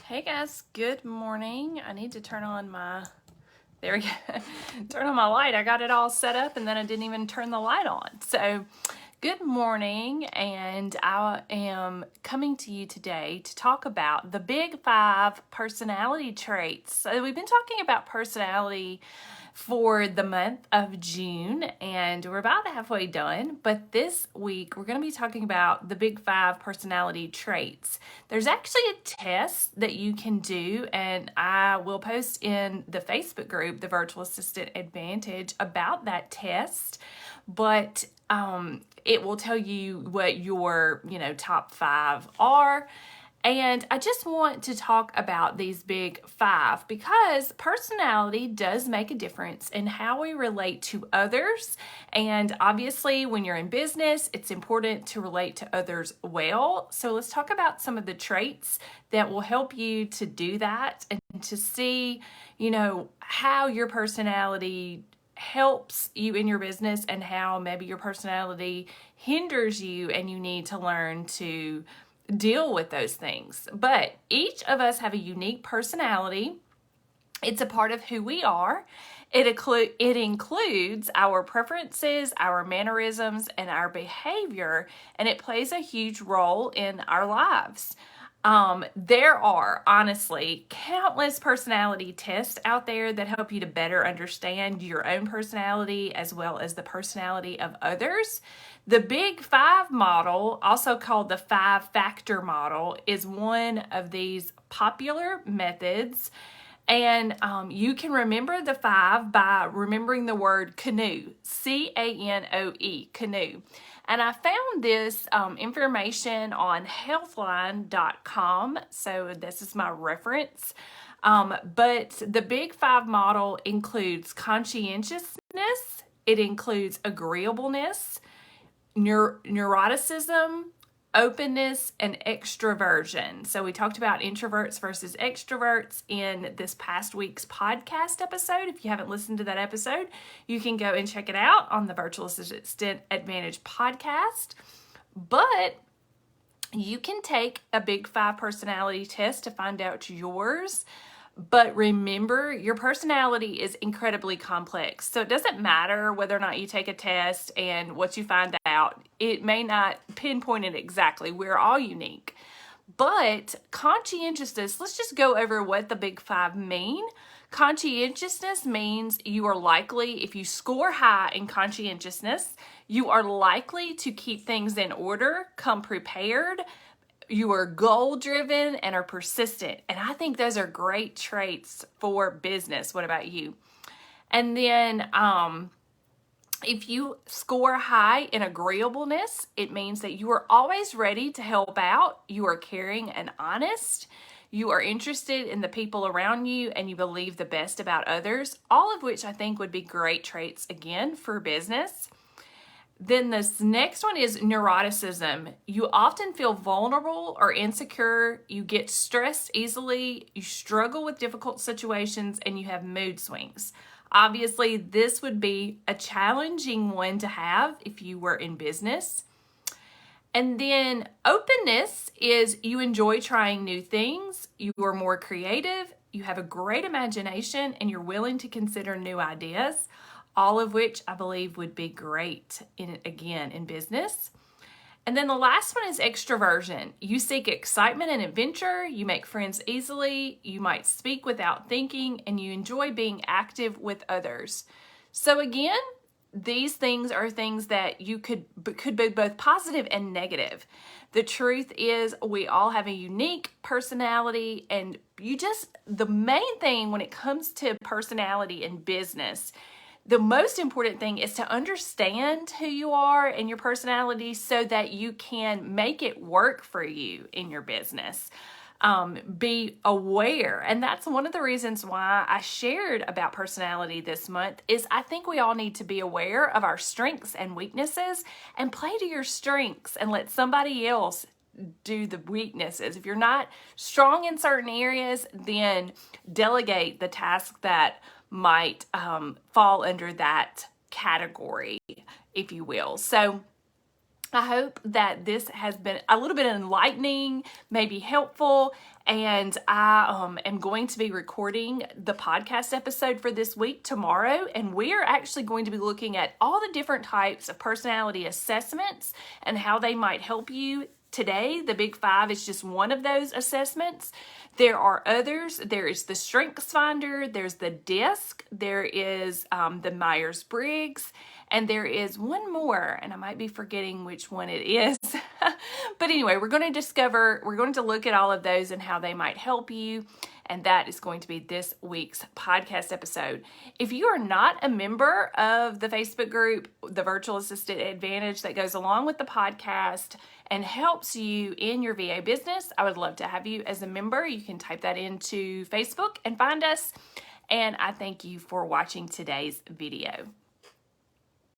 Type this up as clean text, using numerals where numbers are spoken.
Hey guys, good morning. I need to turn on there we go, turn on my light. I got it all set up and then I didn't even turn the light on. So good morning, and I am coming to you today to talk about the big 5 personality traits. So we've been talking about personality for the month of June, and we're about halfway done. But this week, we're going to be talking about the big 5 personality traits. There's actually a test that you can do, and I will post in the Facebook group, the Virtual Assistant Advantage, about that test. But it will tell you what your, top 5 are. And I just want to talk about these big 5 because personality does make a difference in how we relate to others. And obviously, when you're in business, it's important to relate to others well. So let's talk about some of the traits that will help you to do that and to see, how your personality helps you in your business and how maybe your personality hinders you and you need to learn to deal with those things. But each of us have a unique personality. It's a part of who we are. It includes our preferences, our mannerisms, and our behavior, and it plays a huge role in our lives. There are honestly countless personality tests out there that help you to better understand your own personality as well as the personality of others. The Big 5 model, also called the 5-factor model, is one of these popular methods. And you can remember the 5 by remembering the word canoe, C-A-N-O-E, canoe. And I found this information on healthline.com, so this is my reference. But the Big 5 model includes conscientiousness, it includes agreeableness, neuroticism, openness, and extroversion. So we talked about introverts versus extroverts in this past week's podcast episode. If you haven't listened to that episode, you can go and check it out on the Virtual Assistant Advantage podcast. But you can take a Big 5 personality test to find out yours. But remember, your personality is incredibly complex. So it doesn't matter whether or not you take a test and what you find out. It may not pinpoint it exactly. We're all unique. But conscientiousness, let's just go over what the Big 5 mean. Conscientiousness means you are likely, if you score high in conscientiousness, you are likely to keep things in order, come prepared. You are goal-driven and are persistent. And I think those are great traits for business. What about you? And then if you score high in agreeableness, it means that you are always ready to help out. You are caring and honest. You are interested in the people around you and you believe the best about others, all of which I think would be great traits, again, for business. Then this next one is neuroticism. You often feel vulnerable or insecure. You get stressed easily. You struggle with difficult situations and you have mood swings. Obviously, this would be a challenging one to have if you were in business. And then openness is you enjoy trying new things. You are more creative. You have a great imagination and you're willing to consider new ideas. All of which I believe would be great in business. And then the last one is extroversion. You seek excitement and adventure. You make friends easily. You might speak without thinking, and you enjoy being active with others. So again, these things are things that you could be both positive and negative. The truth is we all have a unique personality, and the main thing when it comes to personality in business, the most important thing is to understand who you are and your personality so that you can make it work for you in your business. Be aware. And that's one of the reasons why I shared about personality this month is I think we all need to be aware of our strengths and weaknesses and play to your strengths and let somebody else do the weaknesses. If you're not strong in certain areas, then delegate the task that might fall under that category, if you will. So I hope that this has been a little bit enlightening, maybe helpful, and I am going to be recording the podcast episode for this week tomorrow, and we are actually going to be looking at all the different types of personality assessments and how they might help you. Today, the Big Five is just one of those assessments. There are others. There is the Strengths Finder, there's the DISC, there is the Myers-Briggs, and there is one more, and I might be forgetting which one it is. But anyway, we're going to look at all of those and how they might help you. And that is going to be this week's podcast episode. If you are not a member of the Facebook group, the Virtual Assistant Advantage that goes along with the podcast and helps you in your VA business, I would love to have you as a member. You can type that into Facebook and find us. And I thank you for watching today's video.